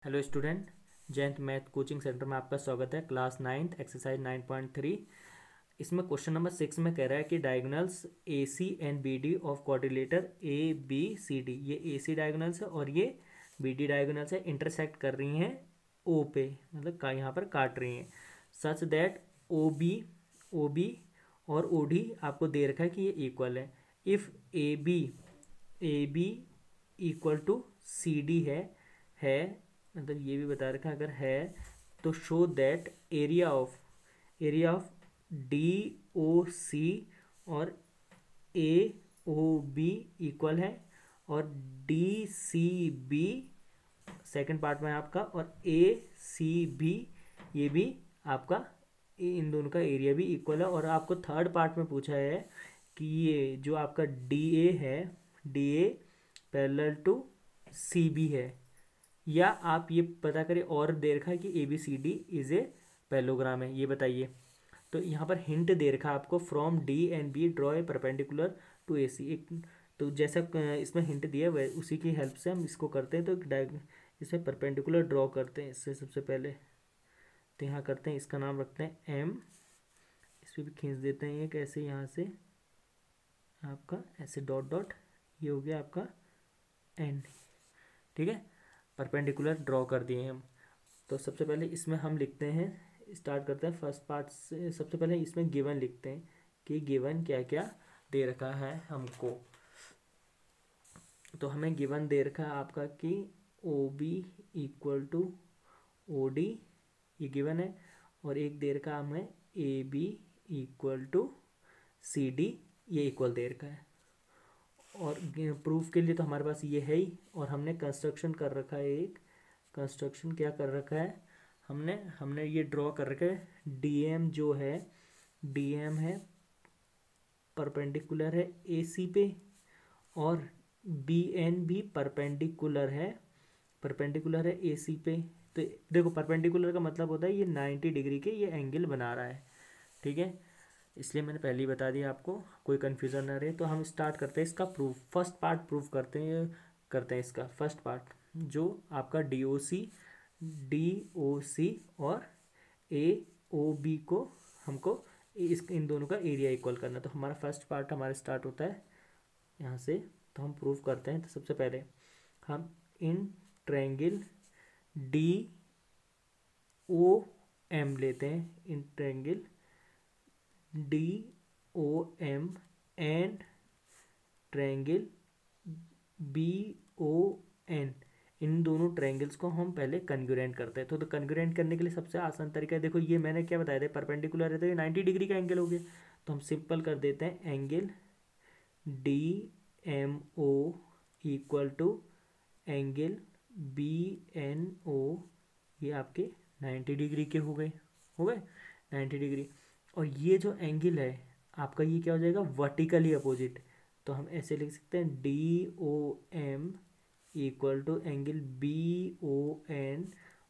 Hello student, Jayant math coaching centre में आपका स्वागत है। Class 9th exercise 9.3। इसमें क्वेश्चन नंबर 6 में कह रहा है कि diagonals A C and B D of quadrilateral A B C D, ये ए सी डायगोनल्स है और ये बी डी डायगोनल्स है, इंटरसेक्ट कर रही हैं ओ पे, मतलब का यहाँ पर काट रही हैं। सच दैट ओ बी और ओ डी आपको दे रखा है कि ये इक्वल है। If A B equal to C D है मतलब ये भी बता रखा है, अगर है तो show that area of D O C और ए ओ बी इक्वल है, और D C B second part में आपका, और ए सी बी ये भी आपका, इन दोनों का एरिया भी इक्वल है। और आपको थर्ड पार्ट में पूछा है कि ये जो आपका डी ए है, D A parallel to C B है, या आप ये पता करें और दे रखा है कि A B C D is a parallelogram है, ये बताइए। तो यहाँ पर हिंट दे रखा है आपको, from D and B draw a perpendicular to A C. एक तो जैसा इसमें हिंट दिया है उसी की हेल्प से हम इसको करते हैं। तो इसमें परपेंडिकुलर ड्रॉ करते हैं इससे सबसे पहले। तो यहाँ करते हैं, इसका नाम रखते हैं एम, इस पर भी खींच देते हैं एक ऐसे, यहाँ से आपका ऐसे डॉट डॉट, ये हो गया आपका एन। ठीक है, परपेंडिकुलर ड्रॉ कर दिए हम। तो सबसे पहले इसमें हम लिखते हैं, स्टार्ट करते हैं फर्स्ट पार्ट से। सबसे पहले इसमें गिवन लिखते हैं कि गिवन क्या क्या दे रखा है हमको। तो हमें गिवन दे रखा है आपका कि O B equal to O D, ये गिवन है। और एक दे रखा हमें A B equal to C D, ये इक्वल दे रखा है। और प्रूफ के लिए तो हमारे पास ये है ही, और हमने कंस्ट्रक्शन कर रखा है। एक कंस्ट्रक्शन क्या कर रखा है हमने ये ड्रॉ कर रखा है। डीएम जो है, डीएम है परपेंडिकुलर है एसी पे, और बी एन भी परपेंडिकुलर है एसी पे। तो देखो, परपेंडिकुलर का मतलब होता है ये 90 डिग्री के ये एंगल बना रहा है। ठीक है, इसलिए मैंने पहले ही बता दिया आपको, कोई कन्फ्यूज़न ना रहे। तो हम स्टार्ट करते हैं इसका प्रूफ। फर्स्ट पार्ट प्रूफ करते हैं इसका फर्स्ट पार्ट, जो आपका डी ओ सी और ए ओ बी को हमको इन दोनों का एरिया इक्वल करना। तो हमारा फर्स्ट पार्ट हमारा स्टार्ट होता है यहाँ से। तो हम प्रूफ करते हैं। तो सबसे पहले हम इन ट्रायंगल डी ओ एम लेते हैं, in triangle D O M and triangle B O N, इन दोनों ट्रायंगल्स को हम पहले कन्ग्रुएंट करते हैं। तो कन्ग्रुएंट करने के लिए सबसे आसान तरीका है, देखो ये मैंने क्या बताया था, परपेंडिकुलर है तो ये 90 डिग्री का एंगल हो गया। तो हम सिंपल कर देते हैं, angle D M O equal to angle B N O, ये आपके 90 डिग्री के हो गए 90 डिग्री। और ये जो एंगल है आपका, ये क्या हो जाएगा, वर्टिकली अपोजिट। तो हम ऐसे लिख सकते हैं, D O M equal to angle B O N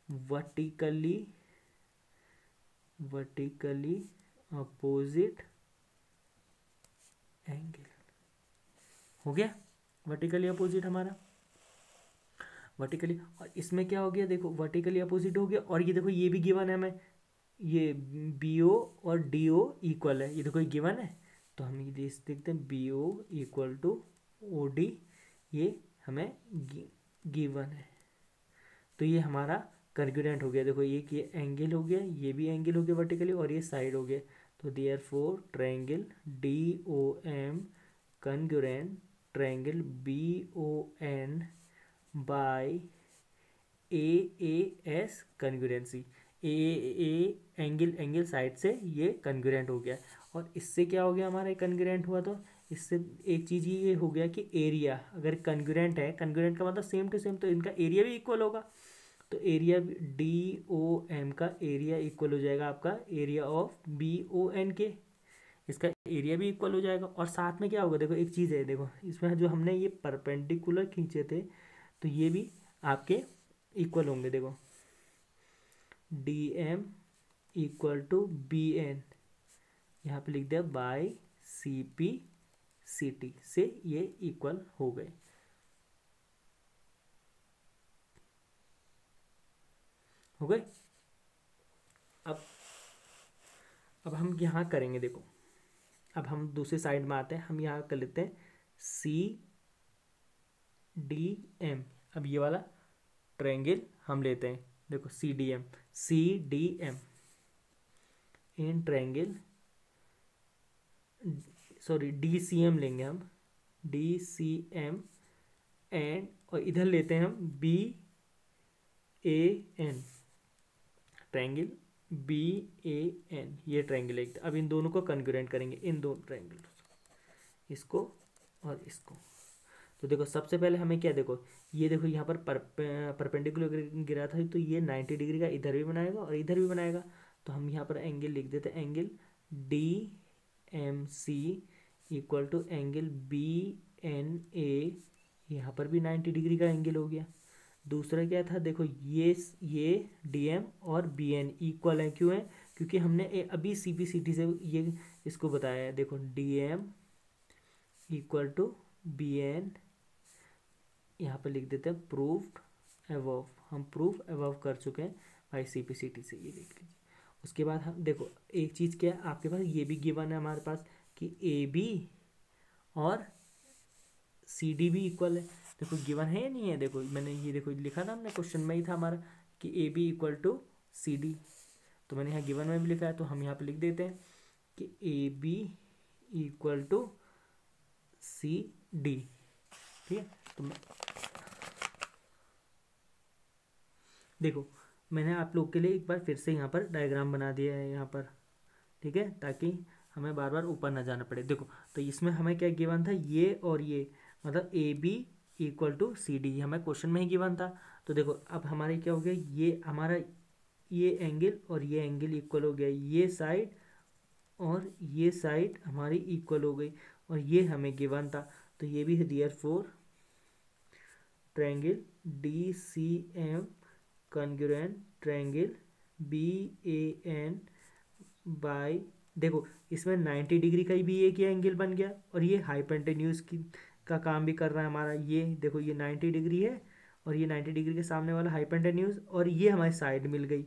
vertically opposite angle. हो गया वर्टिकली अपोजिट हमारा, वर्टिकली। और इसमें क्या हो गया, देखो वर्टिकली अपोजिट हो गया। और ये देखो, ये भी गिवन है हमें, ये बी ओ और डी ओ इक्वल है, ये देखो ये गिवन है। तो हम ये देखते हैं, B O equal to O D, ये हमें गिवन है। तो ये हमारा कन्ग्रुएंट हो गया। देखो ये एंगल हो गया, ये भी एंगल हो गया वर्टिकली, और ये साइड हो गया। तो therefore triangle D O M congruent triangle B O N by A S congruency. A angle side से ये कन्ग्रुएंट हो गया। और इससे क्या हो गया, हमारा कन्ग्रुएंट हुआ तो इससे एक चीज़ ये हो गया कि एरिया अगर कन्ग्रुएंट है, कन्ग्रुएंट का मतलब सेम टू सेम, तो इनका एरिया भी इक्वल होगा। तो एरिया डी ओ एम का एरिया इक्वल हो जाएगा आपका area of B O N के, इसका एरिया भी इक्वल हो जाएगा। और साथ में क्या होगा, देखो एक चीज़ है, देखो इसमें जो हमने ये परपेंडिकुलर खींचे थे, तो ये भी आपके इक्वल होंगे। देखो D M equal to B N, यहाँ पे लिख दिया by C P C T, से ये इक्वल हो गए। हो गए। अब अब हम यहाँ करेंगे, देखो अब हम दूसरी साइड में आते हैं, हम यहाँ कर लेते हैं CDM। अब ये वाला ट्रायंगल हम लेते हैं, देखो CDM in triangle, sorry DCM लेंगे हम, DCM एंड, और इधर लेते हैं हम BAN, ट्रायंगल BAN, ये ट्रायंगल एक। अब इन दोनों को कॉन्ग्रुएंट करेंगे, इन दोनों ट्रायंगल, इसको और इसको। तो देखो सबसे पहले हमें क्या, देखो ये देखो यहाँ पर परपेंडिकुलर गिरा था, तो ये 90 डिग्री का इधर भी बनाएगा और इधर भी बनाएगा। तो हम यहाँ पर एंगल लिख देते हैं, angle DMC equal to angle BNA, यहाँ पर भी 90 डिग्री का एंगल हो गया। दूसरा क्या था, देखो ये DM और BN इक्वल है, क्यों है, क्योंकि हमने अभी CPCT से ये इसको बताया है। देखो DM इक्वल टू BN, यहाँ पर लिख देते हैं प्रूव्ड अबव, हम प्रूफ अबव कर चुके हैं बाई CPCT से, ये देख लीजिए। उसके बाद हम देखो एक चीज़ क्या है, आपके पास ये भी गिवन है हमारे पास कि AB और CD भी इक्वल है। देखो गिवन है या नहीं है, देखो मैंने ये देखो लिखा ना, हमने क्वेश्चन में ही था हमारा कि AB इक्वल टू CD, तो मैंने यहाँ गिवन में भी लिखा है, तो हम यहाँ पे लिख देते हैं कि AB इक्वल टू CD। ठीक है, तो देखो मैंने आप लोग के लिए एक बार फिर से यहाँ पर डायग्राम बना दिया है यहाँ पर, ठीक है, ताकि हमें बार बार ऊपर ना जाना पड़े। देखो तो इसमें हमें क्या गिवन था, ये और ये, मतलब AB इक्वल टू CD, हमें क्वेश्चन में ही गिवन था। तो देखो अब हमारे क्या हो गया, ये हमारा ये एंगल और ये एंगल इक्वल हो गया, ये साइड और ये साइड हमारी इक्वल हो गई, और ये हमें गिवन था। तो ये भी है therefore triangle DCM congruent triangle BAN by, देखो इसमें 90 डिग्री का भी एक ही एंगल बन गया, और ये हाइपोटेन्यूज की का काम भी कर रहा है हमारा। ये देखो ये 90 डिग्री है, और ये 90 डिग्री के सामने वाला हाइपोटेन्यूज, और ये हमारी साइड मिल गई,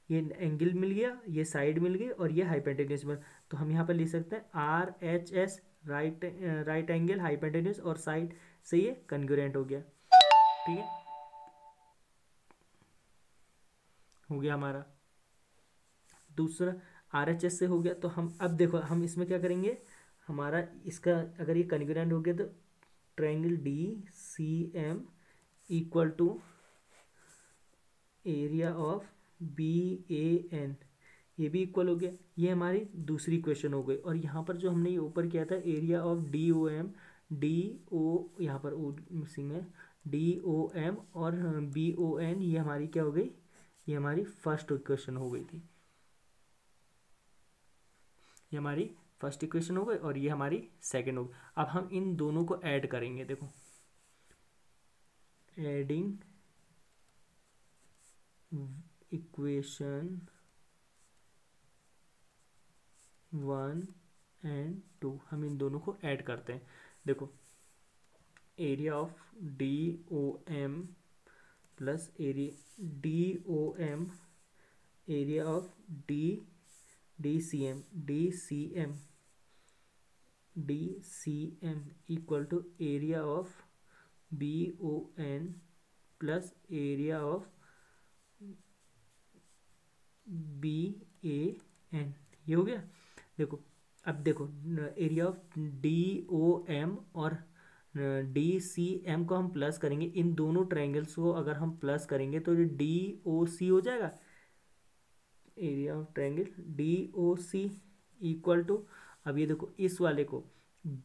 ये एंगल मिल गया, ये साइड मिल गई, और ये हाइपोटेन्यूज मिल। तो हम यहाँ पर लिख सकते हैं RHS, राइट एंगल हाइपोटेन्यूज और साइड से ये कॉन्ग्रुएंट हो गया। ठीक है, हो गया हमारा। दूसरा RHS से हो गया, तो हम अब देखो हम इसमें क्या करेंगे, हमारा इसका अगर ये कॉन्ग्रुएंट हो गया, तो triangle DCM equal to area of BAN, ये भी इक्वल हो गया। ये हमारी दूसरी क्वेश्चन हो गई। और यहाँ पर जो हमने ये ऊपर किया था एरिया ऑफ DOM, यहाँ पर मिसिंग है, DOM और BON, ये हमारी क्या हो गई, ये हमारी फर्स्ट इक्वेशन हो गई थी, ये हमारी फर्स्ट इक्वेशन हो गई, और ये हमारी सेकंड हो गई। अब हम इन दोनों को ऐड करेंगे, देखो एडिंग इक्वेशन 1 एंड 2, हम इन दोनों को ऐड करते हैं। देखो area of DOM plus area DOM, area of DCM equal to area of BON plus area of BAN, ये हो गया। देखो अब देखो एरिया ऑफ DOM और DCM को हम प्लस करेंगे, इन दोनों ट्रायंगल्स को अगर हम प्लस करेंगे तो ये DOC हो जाएगा, area of triangle DOC equal to, अब ये देखो इस वाले को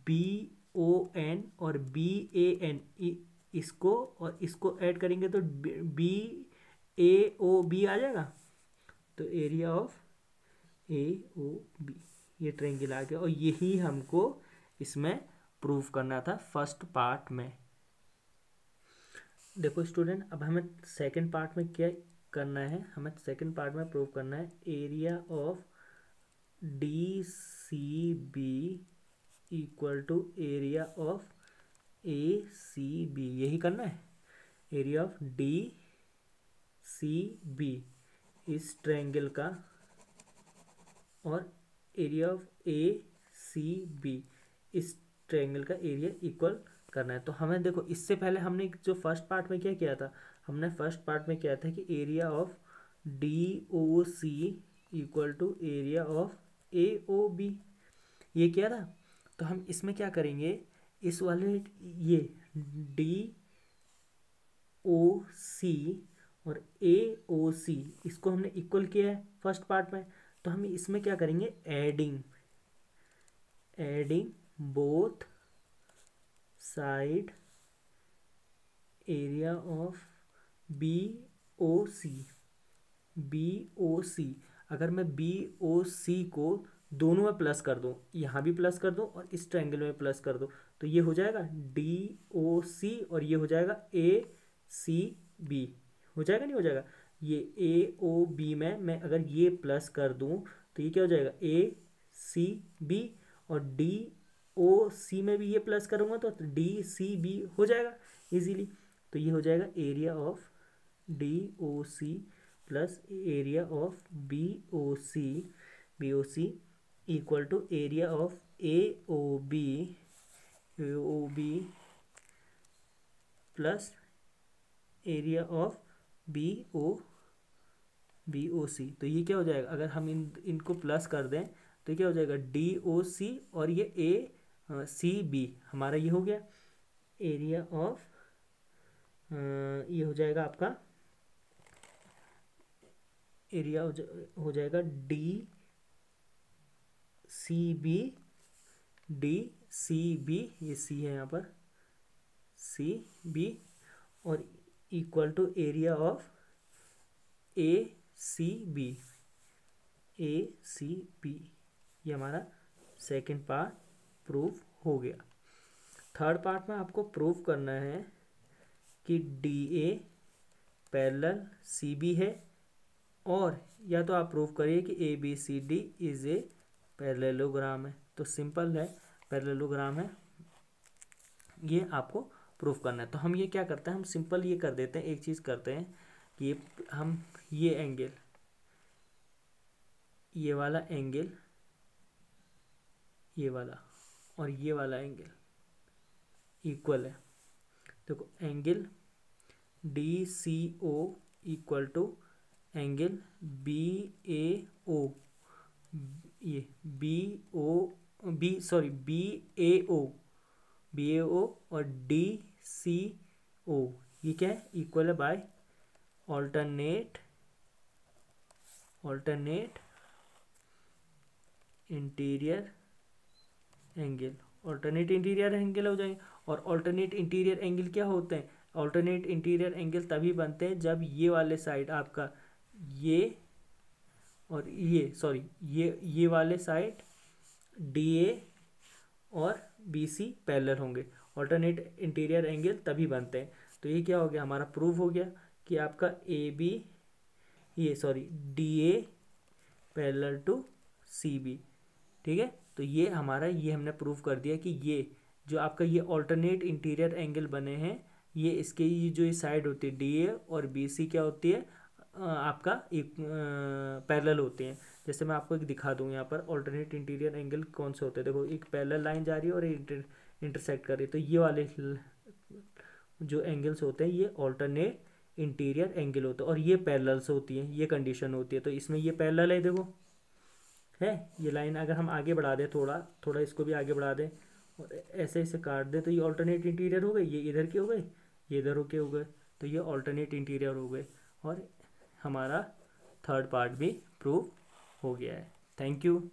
BON और BAN, इसको और इसको ऐड करेंगे तो BAOB आ जाएगा, तो एरिया ऑफ AOB, ये ट्रायंगल आ गया। और यही हमको इसमें प्रूफ करना था फर्स्ट पार्ट में। देखो स्टूडेंट, अब हमें सेकंड पार्ट में क्या करना है, हमें सेकंड पार्ट में प्रूफ करना है area of DCB equal to area of ACB, यही करना है, एरिया ऑफ DCB इस ट्रायंगल का और area of A C B, इस ट्रायंगल का एरिया इक्वल करना है। तो हमें देखो, इससे पहले हमने जो फर्स्ट पार्ट में क्या किया था, हमने फर्स्ट पार्ट में किया था कि area of D O C equal to area of A O B, ये किया था। तो हम इसमें क्या करेंगे, इस वाले ये डी ओ सी और ए ओ सी, इसको हमने इक्वल किया है फर्स्ट पार्ट में। तो हम इसमें क्या करेंगे, adding both side area of B O C. अगर मैं बी ओ सी को दोनों में प्लस कर दूं, यहाँ भी प्लस कर दूं और इस ट्रायंगल में प्लस कर दूं, तो ये हो जाएगा डी ओ सी और ये हो जाएगा ए सी बी। हो जाएगा नहीं हो जाएगा, ये ए ओ बी में मैं अगर ये प्लस कर दूं तो ये क्या हो जाएगा, ए सी बी, और डी ओ सी में भी ये प्लस करूँगा तो डी सी बी हो जाएगा इजीली। तो ये हो जाएगा area of D O C plus area of B O C equal to area of A O B plus area of B O C. तो ये क्या हो जाएगा, अगर हम इनको प्लस कर दें तो ये क्या हो जाएगा, डी ओ सी और ये ए सी बी, हमारा ये हो गया एरिया ऑफ, ये हो जाएगा आपका एरिया हो जाएगा डी सी बी, ये सी है यहाँ पर, सी बी, और equal to area of A C B, ये हमारा सेकंड पार्ट प्रूफ हो गया। थर्ड पार्ट में आपको प्रूफ करना है कि D A parallel C B है, और या तो आप प्रूफ करिए कि A B C D is a parallelogram है। तो सिंपल है, पैरेललोग्राम है, ये आपको प्रूफ करना है। तो हम ये क्या करते हैं, हम सिंपल ये कर देते हैं, एक चीज़ करते हैं कि हम ये एंगल, ये वाला एंगल, ये वाला और ये वाला एंगल इक्वल है। देखो angle D C O equal to angle B A O, ये बी ए ओ और डी सी ओ, ये क्या है, इक्वल है by alternate interior angle. Alternate interior angle हो जाएंगे, और ऑल्टरनेट इंटीरियर एंगल क्या होते हैं, ऑल्टरनेट इंटीरियर एंगल तभी बनते हैं जब ये वाले साइड आपका ये और ये वाले साइड डी ए और बी सी पैरेलल होंगे। ऑल्टरनेट इंटीरियर एंगल तभी बनते हैं। तो ये क्या हो गया, हमारा प्रूफ हो गया कि आपका D A parallel to C B, ठीक है। तो ये हमने प्रूफ कर दिया कि ये जो आपका ये ऑल्टरनेट इंटीरियर एंगल बने हैं, ये इसके ये जो साइड होती है डी ए और बी सी क्या होती है, आपका एक पैरेलल होते हैं। जैसे मैं आपको एक दिखा दूँ यहाँ पर ऑल्टरनेट इंटीरियर एंगल कौन से होते हैं। देखो एक पैरेलल लाइन जा रही है और इंटरसेक्ट कर रही है, तो ये वाले जो एंगल्स होते हैं ये ऑल्टरनेट इंटीरियर एंगल होता है, और ये पैरेलल्स होती हैं, ये कंडीशन होती है। तो इसमें ये पैरेलल है, देखो है ये लाइन, अगर हम आगे बढ़ा दें थोड़ा इसको भी आगे बढ़ा दें और ऐसे ऐसे काट दें तो ये ऑल्टरनेट इंटीरियर हो गए, ये इधर के हो गए, ये इधर के हो गए, तो ये ऑल्टरनेट इंटीरियर हो गए, और हमारा थर्ड पार्ट भी प्रूव हो गया है। Thank you.